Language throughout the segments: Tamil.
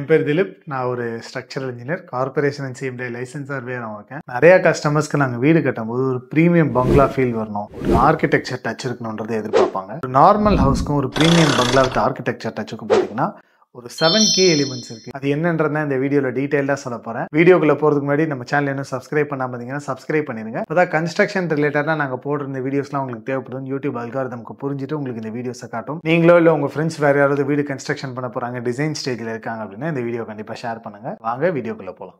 என் பேர் திலீப். நான் ஒரு structural engineer, corporation and CMD licence சர்வேயராக இருக்கேன். நிறைய கஸ்டமர்ஸ்க்கு நாங்கள் வீடு கட்டும்போது ஒரு ப்ரீமியம் பங்களா ஃபீல் வரணும், ஒரு ஆர்கிடெக்சர் டச் இருக்கணுன்றதை எதிர்பார்ப்பாங்க. ஒரு நார்மல் ஹவுஸ்க்கும் ஒரு ப்ரீமியம் பங்களா வித் ஆர்கிடெக்சர் டச்சுக்கும் பார்த்தீங்கன்னா ஒரு 7 கீ எலிமெண்ட்ஸ் இருக்கு. அது என்னன்றதை இந்த வீடியோல டீடைலா சொல்ல போறேன். வீடியோக்குள்ள போறதுக்கு முன்னாடி நம்ம சேனல் இன்னும் சப்ஸ்கிரைப் பண்ணாம இருந்தீங்கன்னா சப்ஸ்கிரைப் பண்ணிருங்க. அப்பதான் கன்ஸ்ட்ரக்ஷன் ரிலேட்டடா நாங்க போடுற இந்த வீடியோஸ்லாம் உங்களுக்கு தேவைப்படும். யூடியூப் அல்காரிதம்க்கு புரிஞ்சுட்டு உங்களுக்கு இந்த வீடியோஸை காட்டும். நீங்களோ இல்ல உங்க ஃப்ரெண்ட்ஸ் வேற யாராவது வீடு கன்ஸ்ட்ரக்ஷன் பண்ண போறாங்க, டிசைன் ஸ்டேஜ்ல இருக்காங்க அப்படின்னா இந்த வீடியோ கண்டிப்பா ஷேர் பண்ணுங்க. வாங்க வீடியோக்குள்ள போலாம்.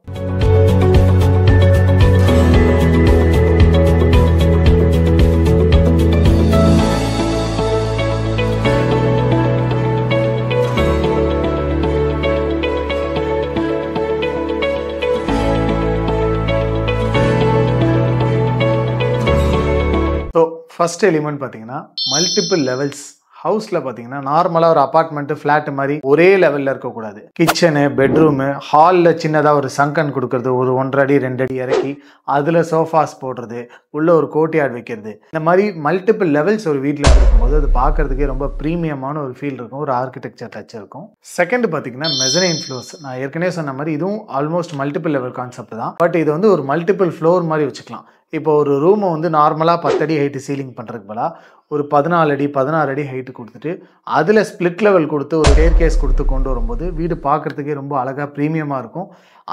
ஸோ ஃபர்ஸ்ட் எலிமெண்ட் பார்த்தீங்கன்னா மல்டிபிள் லெவல்ஸ். ஹவுஸில் பார்த்தீங்கன்னா நார்மலாக ஒரு அப்பார்ட்மெண்ட் ஃப்ளாட் மாதிரி ஒரே லெவலில் இருக்கக்கூடாது. கிச்சனு, பெட்ரூமு, ஹாலில் சின்னதாக ஒரு சங்கன் கொடுக்கறது, ஒரு 1.5 அடி 2 அடி இறக்கி அதில் சோஃபாஸ் போடுறது, உள்ள ஒரு கோர்ட்யார்ட் வைக்கிறது, இந்த மாதிரி மல்டிபிள் லெவல்ஸ் ஒரு வீட்டில் இருக்கும்போது அது பார்க்கறதுக்கே ரொம்ப ப்ரீமியமான ஒரு ஃபீல் இருக்கும், ஒரு ஆர்கிடெக்சர் டச் இருக்கும். செகண்ட் பார்த்தீங்கன்னா மெசனைன் ஃப்ளோர்ஸ். நான் ஏற்கனவே சொன்ன மாதிரி இதுவும் ஆல்மோஸ்ட் மல்டிபிள் லெவல் கான்செப்ட் தான். பட் இது வந்து ஒரு மல்டிபிள் ஃப்ளோர் மாதிரி வச்சுக்கலாம். இப்போ ஒரு ரூமை வந்து நார்மலாக 10 அடி ஹைட்டு சீலிங் பண்ணுறதுக்கு பதிலாக ஒரு 14 அடி 16 அடி ஹைட்டு கொடுத்துட்டு அதில் ஸ்பிளிட் லெவல் கொடுத்து ஒரு ஸ்டேர் கேஸ் கொடுத்து கொண்டு வரும்போது வீடு பார்க்குறதுக்கே ரொம்ப அழகாக ப்ரீமியமாக இருக்கும்.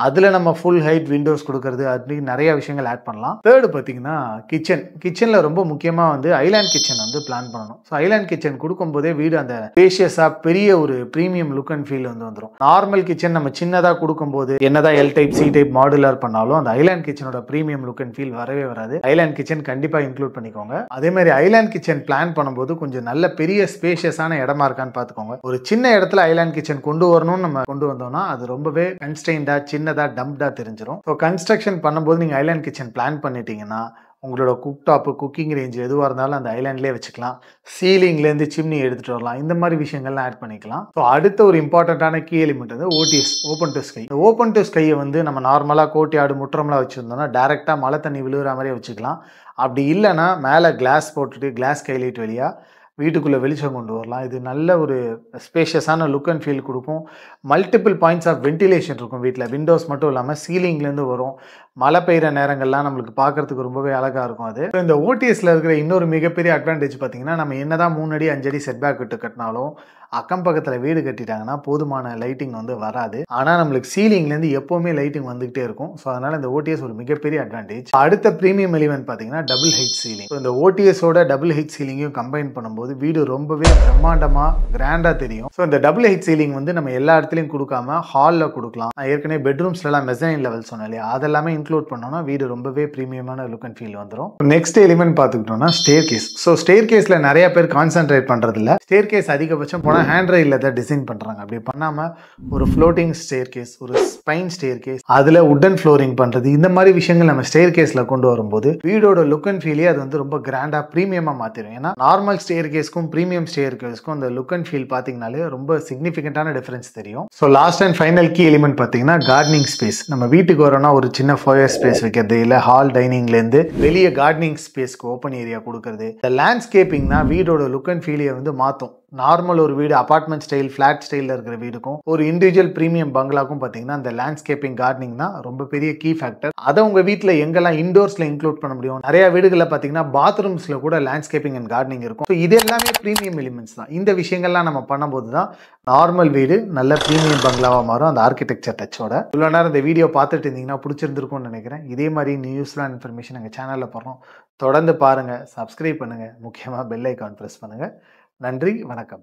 அதில் நம்ம ஃபுல் ஹைட் விண்டோஸ் கொடுக்கறது, அப்படி நிறைய விஷயங்கள் ஆட் பண்ணலாம். தேர்டு பார்த்தீங்கன்னா கிச்சனில் ரொம்ப முக்கியமாக வந்து ஐலாண்ட் கிச்சன் வந்து பிளான் பண்ணணும். ஸோ ஐலாண்ட் கிச்சன் கொடுக்கும்போதே வீடு அந்த ஸ்பேஷியஸாக பெரிய ஒரு ப்ரீமியம் லுக் அண்ட் ஃபீல் வந்து வந்துடும். நார்மல் கிச்சன் நம்ம சின்னதாக கொடுக்கும்போது என்னதான் L type C type modular பண்ணாலும் அந்த ஐலாண்ட் கிச்சனோட ப்ரீமியம் லுக் அண்ட் ஃபீல் வரவே வராது. ஐலாண்ட் கிச்சன் கண்டிப்பாக இன்க்ளூட் பண்ணிக்கோங்க. அதே மாதிரி ஐலாண்ட் கிச்சன் பிளான் பண்ணும்போது கொஞ்சம் நல்ல பெரிய ஸ்பேஷியஸான இடமா இருக்கான்னு பார்த்துக்கோங்க. ஒரு சின்ன இடத்துல ஐலாண்ட் கிச்சன் கொண்டு வரணும்னு நம்ம கொண்டு வந்தோம்னா அது ரொம்பவே கன்ஸ்ட்ரெயின்டா சின்னதா டம்ப்டா தெரிஞ்சிடும். ஸோ கன்ஸ்ட்ரக்ஷன் பண்ணும்போது நீங்கள் ஐலாண்ட் கிச்சன் பிளான் பண்ணிட்டீங்கன்னா உங்களோட குக் டாப்பு, குக்கிங் ரேஞ்ச் எதுவாக இருந்தாலும் அந்த ஐலாண்ட்லேயே வச்சுக்கலாம். சீலிங்லேருந்து சிம்னி எடுத்துகிட்டு வரலாம். இந்த மாதிரி விஷயங்கள்லாம் ஆட் பண்ணிக்கலாம். ஸோ அடுத்த ஒரு இம்பார்ட்டண்ட்டான கீ எலிமெண்ட் வந்து OTS, open to sky. Open to ஸ்கையை வந்து நம்ம நார்மலாக கோர்ட்யார்டு முற்றம்லாம் வச்சுருந்தோம்னா டேரெக்டாக மழை தண்ணி விழுகிற மாதிரியே வச்சுக்கலாம். அப்படி இல்லைன்னா மேலே கிளாஸ் போட்டுட்டு கிளாஸ் ஸ்கைலைட் வழியாக வீட்டுக்குள்ளே வெளிச்சம் கொண்டு வரலாம். இது நல்ல ஒரு ஸ்பேஷியஸான லுக் அண்ட் ஃபீல் கொடுக்கும். மல்டிபிள் பாயிண்ட்ஸ் ஆஃப் வென்டிலேஷன் இருக்கும் வீட்டில். விண்டோஸ் மட்டும் இல்லாமல் சீலிங்லேருந்து வரும். மழை பெய்கிற நேரங்கள்லாம் நம்மளுக்கு பார்க்கறதுக்கு ரொம்பவே அழகாக இருக்கும். அது இந்த ஓடிஎஸ்ல இருக்கிற இன்னொரு மிகப்பெரிய அட்வான்டேஜ் பார்த்தீங்கன்னா நம்ம என்னதான் 3 அடி 5 அடி செட்பேக் விட்டு கட்டினாலும் அக்கம் பக்கத்தில் வீடு கட்டிட்டாங்கன்னா போதுமான லைட்டிங் வந்து வராது. ஆனால் நம்மளுக்கு சீலிங்லேருந்து எப்போவுமே லைட்டிங் வந்துகிட்டே இருக்கும். ஸோ அதனால இந்த ஓடிஎஸ் ஒரு மிகப்பெரிய அட்வான்டேஜ். அடுத்த ப்ரீமியம் எலிமெண்ட் பார்த்தீங்கன்னா டபுள் ஹைட் சீலிங். இந்த ஓடிஎஸோட டபுள் ஹைட் சீலிங்கையும் கம்பைன் பண்ணும்போது வீடு ரொம்பவே பிரம்மாண்டமாக கிராண்டாக தெரியும். ஸோ இந்த டபுள் ஹைட் சீலிங் வந்து நம்ம எல்லா இடத்துலையும் கொடுக்காம ஹாலில் கொடுக்கலாம். நான் ஏற்கனவே பெட்ரூம்ஸ்லாம் மெசனைன் லெவல் சொன்னேன் இல்லையா, அதெல்லாமே இன்க்ளூட் பண்ணோம்னா வீடு ரொம்பவே ப்ரீமியமான லுக் அண்ட் ஃபீல் வந்துடும். நெக்ஸ்ட் எலிமெண்ட் பார்த்துக்கிட்டோம்னா ஸ்டேர் கேஸ். ஸோ ஸ்டேர் கேஸ்ல நிறைய பேர் கான்சென்ட்ரேட் பண்றது இல்லை. ஸ்டேர் கேஸ் அதிகபட்சம் போனால் ஹேண்ட் ரெயில்ல தான் டிசைன் பண்றாங்க. அப்படி பண்ணாம ஒரு ஃப்ளோட்டிங் ஸ்டேர் கேஸ், ஒரு ஸ்பைன் ஸ்டேர் கேஸ், அதுல உட்டன் ஃப்ளோரிங் பண்றது, இந்த மாதிரி விஷயங்கள் நம்ம ஸ்டேர் கேஸ்ல கொண்டு வரும்போது வீடோட லுக் அண்ட் ஃபீலே அது வந்து ரொம்ப கிராண்டா ப்ரீமியமா மாத்திரும். ஏன்னா நார்மல் ஸ்டேர் கேஸ்க்கும் ப்ரீமியம் ஸ்டேர் கேஸ்க்கும் அந்த லுக் அண்ட் ஃபீல் பாத்தீங்கன்னாலே ரொம்ப சிக்னிஃபிகண்டான டிஃபரன்ஸ் தெரியும். So last and final key element பார்த்தீங்கன்னா கார்டனிங் ஸ்பேஸ். நம்ம வீட்டுக்கு வரோம்னா ஒரு சின்ன ஃபோயர் ஸ்பேஸ் வைக்கிறது, இல்ல ஹால் டைனிங்லேருந்து வெளியே கார்டனிங் ஸ்பேஸ்க்கு ஓப்பன் ஏரியா கொடுக்கறது. இந்த லேண்ட்ஸ்கேப்பிங்னா வீடோட லுக் அண்ட் ஃபீலியை வந்து மாற்றும். நார்மல் ஒரு வீடு அபார்ட்மெண்ட் ஸ்டைல் ஃபிளாட் ஸ்டைலில் இருக்கிற வீடுக்கும் ஒரு இண்டிவிஜுவல் ப்ரீமியம் பங்களாக்கும் பார்த்தீங்கன்னா இந்த லேண்ட்ஸ்கேப்பிங் கார்டனிங் தான் ரொம்ப பெரிய கீ ஃபேக்டர். அதை உங்கள் வீட்டில் எங்கெல்லாம் இண்டோர்ஸில் இன்க்ளூட் பண்ண முடியும். நிறைய வீடுகளில் பார்த்தீங்கன்னா பாத்ரூம்ஸில் கூட லேண்ட்ஸ்கேப்பிங் அண்ட் கார்டனிங் இருக்கும். ஸோ இது எல்லாமே ப்ரீமியம் எலிமெண்ட்ஸ் தான். இந்த விஷயங்கள்லாம் நம்ம பண்ணும்போது தான் நார்மல் வீடு நல்ல ப்ரீமியம் பங்களாவாக மாறும் அந்த ஆர்கிடெக்சர் டச்சோட. இவ்வளோ நேரம் இந்த வீடியோ பார்த்துட்டு இருந்தீங்கன்னா பிடிச்சிருந்துருக்கும்னு நினைக்கிறேன். இதே மாதிரி நியூஸ்லாம் இன்ஃபர்மேஷன் எங்கள் சேனலில் போடுறோம். தொடர்ந்து பாருங்கள், சப்ஸ்கிரைப் பண்ணுங்கள், முக்கியமாக பெல் ஐக்கான் ப்ரெஸ் பண்ணுங்கள். நன்றி, வணக்கம்.